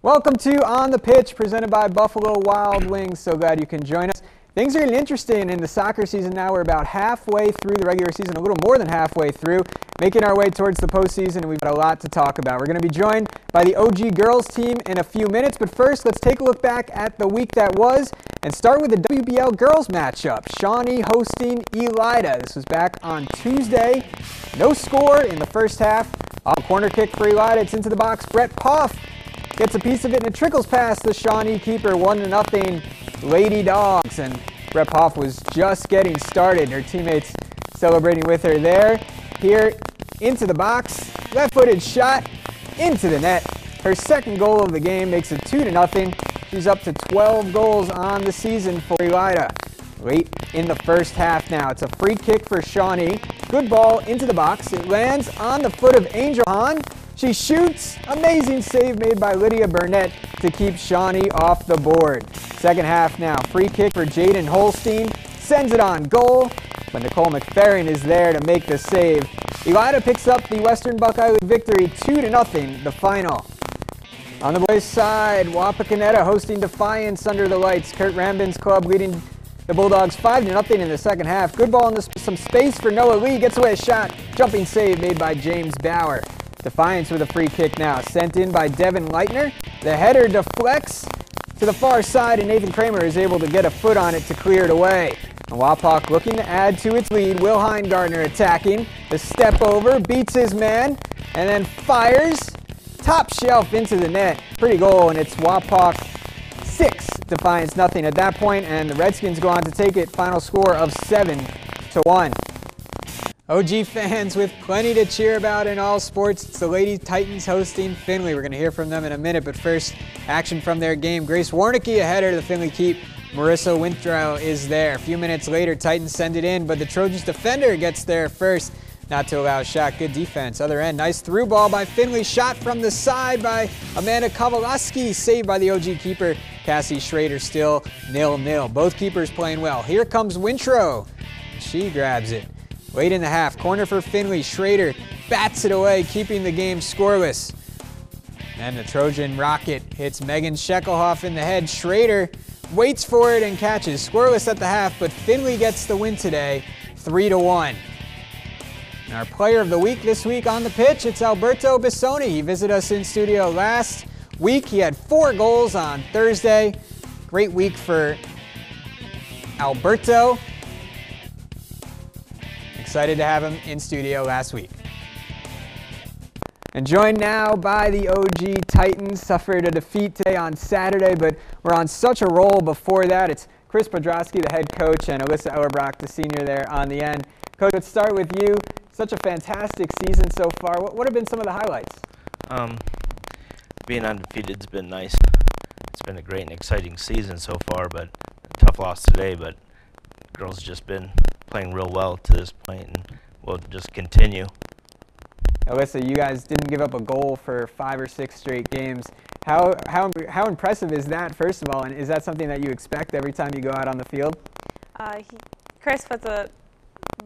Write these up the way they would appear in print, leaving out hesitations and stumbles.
Welcome to On the Pitch, presented by Buffalo Wild Wings. So glad you can join us. Things are getting interesting in the soccer season now. We're about halfway through the regular season, a little more than halfway through, making our way towards the postseason, and we've got a lot to talk about. We're going to be joined by the OG girls team in a few minutes, but first, let's take a look back at the week that was and start with the WBL girls matchup. Shawnee hosting Elida. This was back on Tuesday. No score in the first half. Corner kick for Elida. It's into the box. Brett Poff gets a piece of it and it trickles past the Shawnee keeper. 1-0 Lady Dogs, and Brett Poff was just getting started. Her teammates celebrating with her there. Here into the box, left-footed shot into the net. Her second goal of the game makes it 2-0. She's up to 12 goals on the season for Elida. Late in the first half now, it's a free kick for Shawnee. Good ball into the box. It lands on the foot of Angel Hahn. She shoots. Amazing save made by Lydia Burnett to keep Shawnee off the board. Second half now. Free kick for Jaden Holstein. Sends it on goal, but Nicole McFerrin is there to make the save. Elida picks up the Western Buckeye League victory, 2-0, the final. On the boys' side, Wapakoneta hosting Defiance under the lights. Kurt Rambin's club leading the Bulldogs 5-0 in the second half. Good ball into some space for Noah Lee. Gets away a shot. Jumping save made by James Bauer. Defiance with a free kick now, sent in by Devin Leitner. The header deflects to the far side, and Nathan Kramer is able to get a foot on it to clear it away. And Wapak looking to add to its lead. Will Heingardner attacking. The step over, beats his man, and then fires top shelf into the net. Pretty goal, and it's Wapak 6, Defiance nothing at that point, and the Redskins go on to take it. Final score of 7-1. OG fans with plenty to cheer about in all sports. It's the Lady Titans hosting Findlay. We're going to hear from them in a minute, but first, action from their game. Grace Warnicki, a header to the Findlay keep. Marissa Wintrow is there. A few minutes later, Titans send it in, but the Trojans defender gets there first, not to allow a shot. Good defense. Other end, nice through ball by Findlay. Shot from the side by Amanda Kowalski. Saved by the OG keeper, Cassie Schrader. Still 0-0. Both keepers playing well. Here comes Wintrow. She grabs it. Late in the half, corner for Findlay. Schrader bats it away, keeping the game scoreless. And the Trojan rocket hits Megan Shekelhoff in the head. Schrader waits for it and catches. Scoreless at the half, but Findlay gets the win today, 3-1. And our player of the week this week on the pitch, it's Alberto Bissoni. He visited us in studio last week. He had 4 goals on Thursday. Great week for Alberto. Excited to have him in studio last week. And joined now by the OG Titans. Suffered a defeat today on Saturday, but we're on such a roll before that. It's Chris Podrosky, the head coach, and Alyssa Ellerbrock, the senior there on the end. Coach, let's start with you. Such a fantastic season so far. What have been some of the highlights? Being undefeated has been nice. It's been a great and exciting season so far, but a tough loss today, but girls just been playing real well to this point, and we'll just continue. Alyssa, you guys didn't give up a goal for 5 or 6 straight games. How impressive is that, first of all, and is that something that you expect every time you go out on the field? Chris puts a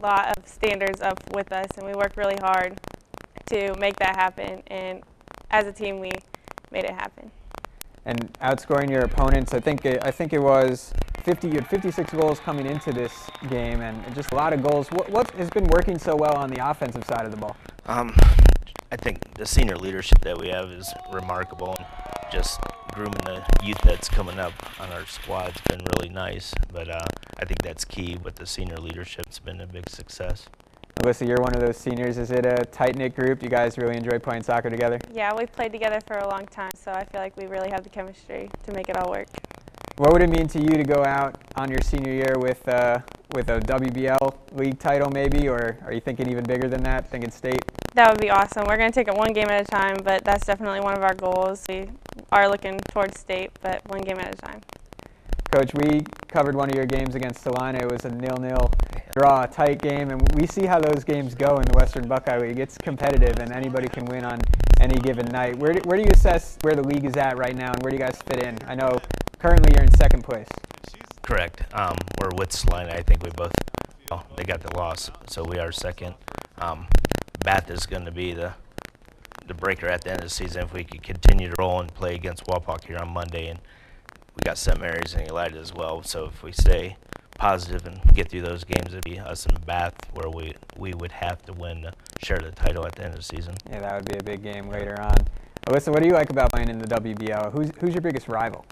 lot of standards up with us, and we work really hard to make that happen, and as a team we made it happen. And outscoring your opponents, I think it was 50. You had 56 goals coming into this game, and just a lot of goals. What has been working so well on the offensive side of the ball? I think the senior leadership that we have is remarkable. Just grooming the youth that's coming up on our squad's been really nice, but I think that's key. With the senior leadership, it's been a big success. Alyssa, you're one of those seniors. Is it a tight-knit group? Do you guys really enjoy playing soccer together? Yeah, we've played together for a long time, so I feel like we really have the chemistry to make it all work. What would it mean to you to go out on your senior year with a WBL league title maybe, or are you thinking even bigger than that, thinking state? That would be awesome. We're going to take it one game at a time, but that's definitely one of our goals. We are looking towards state, but one game at a time. Coach, we covered one of your games against Salina. It was a 0-0 draw, a tight game, and we see how those games go in the Western Buckeye League. It's competitive, and anybody can win on any given night. Where do you assess where the league is at right now, and where do you guys fit in? I know currently you're in second place. Correct. We're with Salina. I think we both, they got the loss, so we are second. Bath is going to be the the breaker at the end of the season if we could continue to roll and play against Wapak here on Monday. And we got St. Mary's and Elida as well. So if we stay positive and get through those games, it'd be us and Bath where we would have to win to share the title at the end of the season. Yeah, that would be a big game later on. Alyssa, what do you like about playing in the WBL? Who's your biggest rival?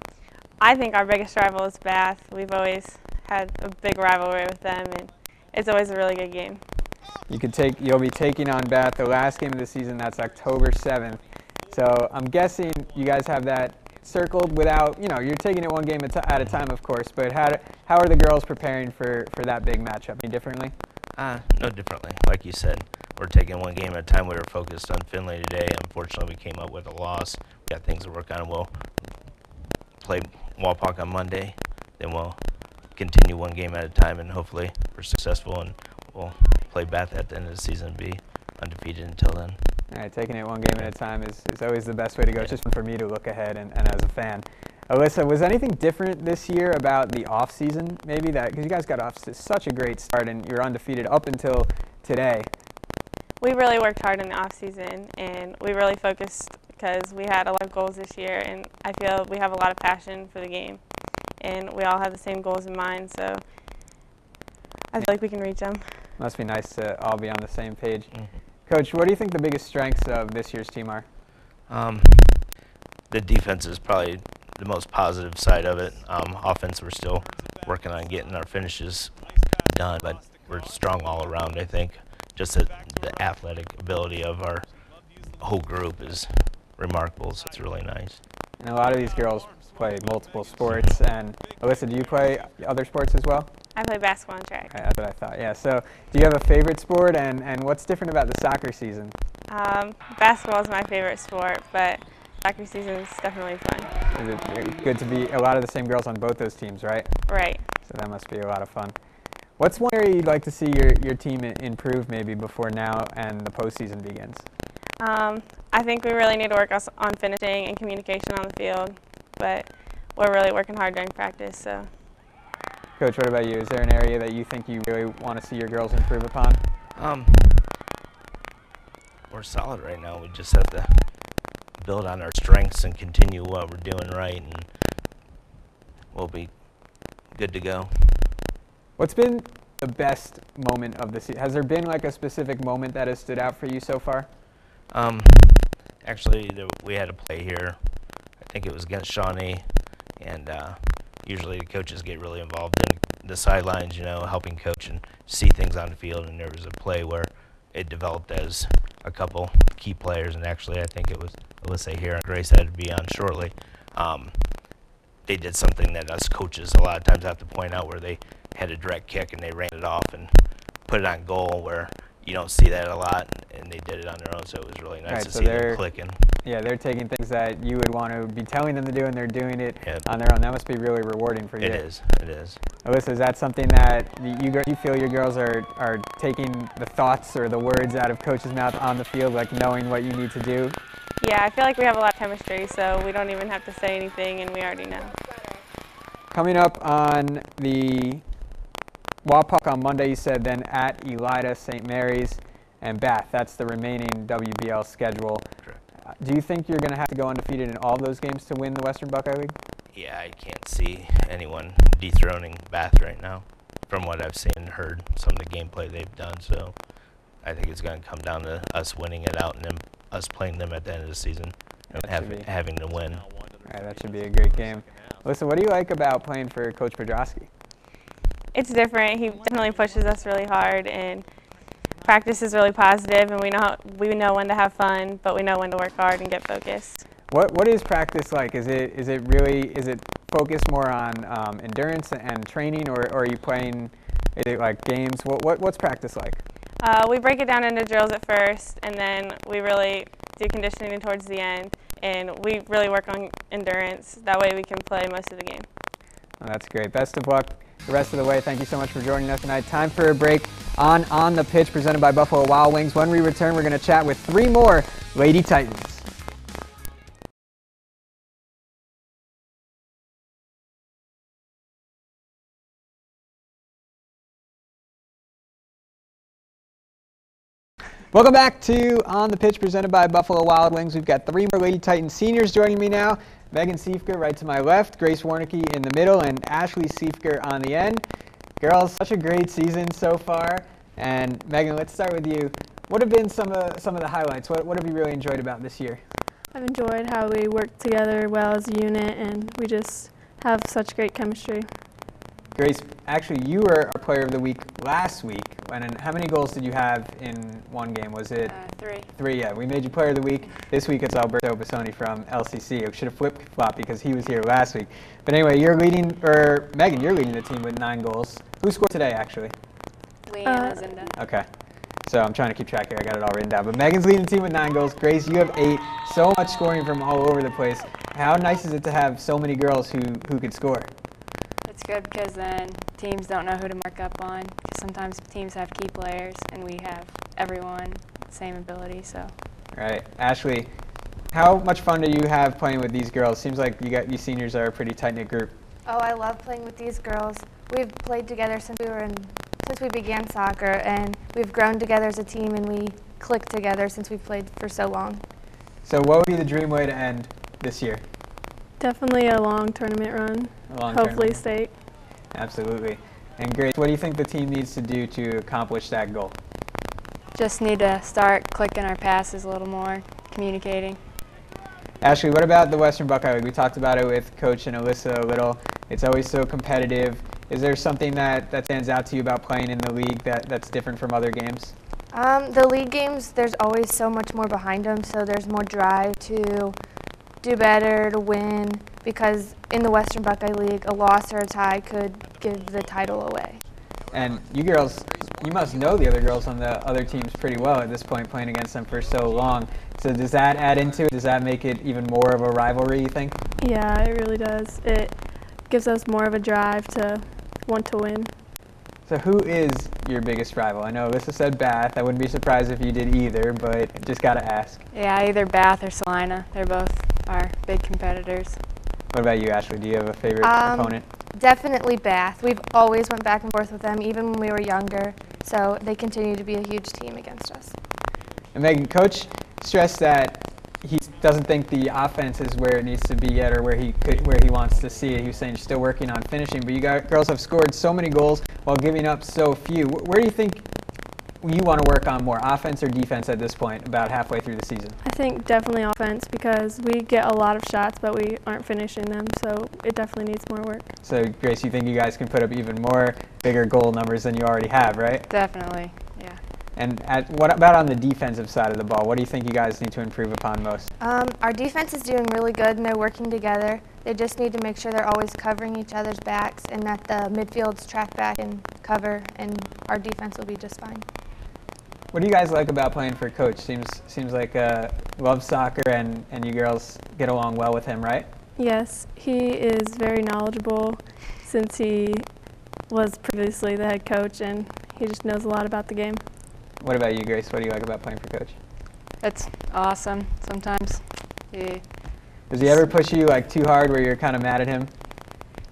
I think our biggest rival is Bath. We've always had a big rivalry with them, and it's always a really good game. You'll be taking on Bath the last game of the season. That's October 7th. So I'm guessing you guys have that circled without, you're taking it one game at a time, of course. But how are the girls preparing for that big matchup? Any differently? No differently. Like you said, we're taking one game at a time. We were focused on Finley today. Unfortunately, we came up with a loss. We got things to work on. We'll play Wapak on Monday. Then we'll continue one game at a time, and hopefully we're successful, and we'll play Bath at the end of the season and be undefeated until then. All right, taking it one game at a time is always the best way to go. It's just for me to look ahead and as a fan. Alyssa, was anything different this year about the off season? Maybe that because you guys got off to such a great start and you're undefeated up until today. We really worked hard in the off season, and we really focused because we had a lot of goals this year, and I feel we have a lot of passion for the game, and we all have the same goals in mind. So I feel like we can reach them. Must be nice to all be on the same page. Mm-hmm. Coach, what do you think the biggest strengths of this year's team are? The defense is probably the most positive side of it. Offense, we're still working on getting our finishes done, but we're strong all around, I think. Just the athletic ability of our whole group is remarkable, so it's really nice. And a lot of these girls play multiple sports. And Alyssa, do you play other sports as well? I play basketball and track. Right, that's what I thought, yeah. So do you have a favorite sport, and what's different about the soccer season? Basketball is my favorite sport, but soccer season is definitely fun. Is it good to be a lot of the same girls on both those teams, right? Right. So that must be a lot of fun. What's one area you'd like to see your team improve maybe before now and the postseason begins? I think we really need to work on finishing and communication on the field, but we're really working hard during practice. So. Coach, what about you? Is there an area that you think you really want to see your girls improve upon? We're solid right now. We just have to build on our strengths and continue what we're doing right, and we'll be good to go. What's been the best moment of the season? Has there been like a specific moment that has stood out for you so far? Actually, we had a play here. I think it was against Shawnee, and usually the coaches get really involved in the sidelines, helping coach and see things on the field. And there was a play where it developed as a couple key players, and actually I think it was Alyssa here and Grace had to be on shortly. They did something that us coaches a lot of times have to point out, where they had a direct kick and they ran it off and put it on goal, where you don't see that a lot, and they did it on their own, so it was really nice to see them clicking. Yeah, they're taking things that you would want to be telling them to do, and they're doing it on their own. That must be really rewarding for you. It is. Alyssa, is that something that you feel your girls are taking the thoughts or the words out of coach's mouth on the field, like knowing what you need to do? Yeah, I feel like we have a lot of chemistry, so we don't even have to say anything, and we already know. Coming up on the Wapak on Monday, you said, then at Elida, St. Mary's, and Bath. That's the remaining WBL schedule. Correct. Do you think you're going to have to go undefeated in all those games to win the Western Buckeye League? Yeah, I can't see anyone dethroning Bath right now, from what I've seen and heard, some of the gameplay they've done. So I think it's going to come down to us winning it out and then us playing them at the end of the season and having to win. All right, that should be a great game. Listen, what do you like about playing for Coach Podrosky? It's different. He definitely pushes us really hard, and practice is really positive, and we know when to have fun, but we know when to work hard and get focused. What is practice like? Is it focused more on endurance and training, or are you playing? Is it like games? What's practice like? We break it down into drills at first, and then we really do conditioning towards the end, and we really work on endurance. That way we can play most of the game. Oh, that's great. Best of luck the rest of the way. Thank you so much for joining us tonight. Time for a break on the pitch, presented by Buffalo Wild Wings. When we return, we're going to chat with 3 more Lady Titans. Welcome back to On the Pitch, presented by Buffalo Wild Wings. We've got 3 more Lady Titans seniors joining me now. Megan Siefker right to my left, Grace Warnicki in the middle, and Ashley Siefker on the end. Girls, such a great season so far. And Megan, let's start with you. What have been some of the highlights? What have you really enjoyed about this year? I've enjoyed how we work together well as a unit, and we just have such great chemistry. Grace, actually, you were our Player of the Week last week. And how many goals did you have in one game? Was it 3? 3, yeah. We made you Player of the Week. This week it's Alberto Bassoni from LCC. I should have flip-flopped because he was here last week. But anyway, Megan, you're leading the team with 9 goals. Who scored today, actually? Leanne Zinda. Okay. So I'm trying to keep track here. I got it all written down. But Megan's leading the team with 9 goals. Grace, you have 8. So much scoring from all over the place. How nice is it to have so many girls who could score? It's good because then teams don't know who to mark up on. Because sometimes teams have key players, and we have everyone same ability. So. Right, Ashley, how much fun do you have playing with these girls? Seems like you seniors are a pretty tight-knit group. Oh, I love playing with these girls. We've played together since we began soccer, and we've grown together as a team, and we clicked together since we've played for so long. So what would be the dream way to end this year? Definitely a long tournament run. Hopefully state. Absolutely. And Grace, what do you think the team needs to do to accomplish that goal? Just need to start clicking our passes a little more, communicating. Ashley, what about the Western Buckeye League? We talked about it with Coach and Alyssa a little. It's always so competitive. Is there something that stands out to you about playing in the league that's different from other games? The league games, there's always so much more behind them, so there's more drive to do better, to win, because in the Western Buckeye League, a loss or a tie could give the title away. And you girls, you must know the other girls on the other teams pretty well at this point, playing against them for so long. So does that add into it? Does that make it even more of a rivalry, you think? Yeah, it really does. It gives us more of a drive to want to win. So who is your biggest rival? I know Alyssa said Bath. I wouldn't be surprised if you did either, but just got to ask. Yeah, either Bath or Salina. They're both our big competitors. What about you, Ashley? Do you have a favorite opponent? Definitely Bath. We've always went back and forth with them, even when we were younger, so they continue to be a huge team against us. And Megan, Coach stressed that he doesn't think the offense is where it needs to be yet, or where he wants to see it. He was saying you're still working on finishing, but you girls have scored so many goals while giving up so few. Where do you think you want to work on more, offense or defense at this point, about halfway through the season? I think definitely offense, because we get a lot of shots, but we aren't finishing them, so it definitely needs more work. So, Grace, you think you guys can put up even more bigger goal numbers than you already have, right? Definitely, yeah. And what about on the defensive side of the ball? What do you think you guys need to improve upon most? Our defense is doing really good, and they're working together. They just need to make sure they're always covering each other's backs, and that the midfield's track back and cover, and our defense will be just fine. What do you guys like about playing for Coach? Seems like loves soccer, and you girls get along well with him, right? Yes, he is very knowledgeable since he was previously the head coach, and he just knows a lot about the game. What about you, Grace? What do you like about playing for Coach? It's awesome sometimes. Does he ever push you too hard where you're kind of mad at him?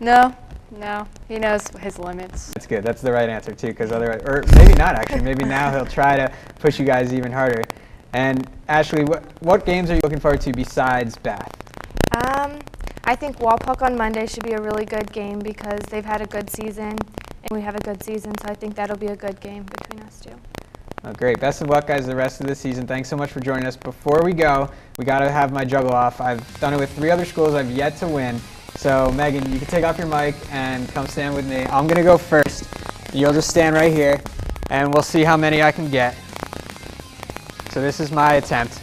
No, he knows his limits. That's good. That's the right answer too, because otherwise, or maybe not actually. Maybe now he'll try to push you guys even harder. And Ashley, what games are you looking forward to besides Bath? I think Walpuck on Monday should be a really good game because they've had a good season and we have a good season, so I think that'll be a good game between us two. Oh, great. Best of luck, guys, the rest of the season. Thanks so much for joining us. Before we go, we got to have my juggle off. I've done it with 3 other schools. I've yet to win. So, Megan, you can take off your mic and come stand with me. I'm going to go first. You'll just stand right here, and we'll see how many I can get. So this is my attempt.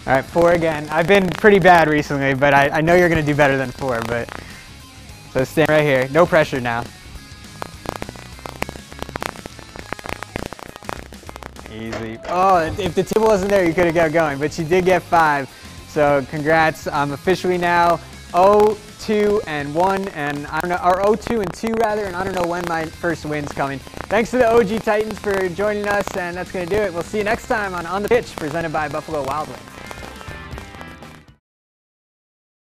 All right, 4 again. I've been pretty bad recently, but I know you're going to do better than 4. So stand right here. No pressure now. Easy. Oh, if the table wasn't there, you could have kept going, but you did get 5. So congrats. I'm officially now 0-2-1, and I don't know, or 0-2-2 rather, and I don't know when my first win's coming. Thanks to the OG Titans for joining us, and that's going to do it. We'll see you next time on the Pitch, presented by Buffalo Wild Wings.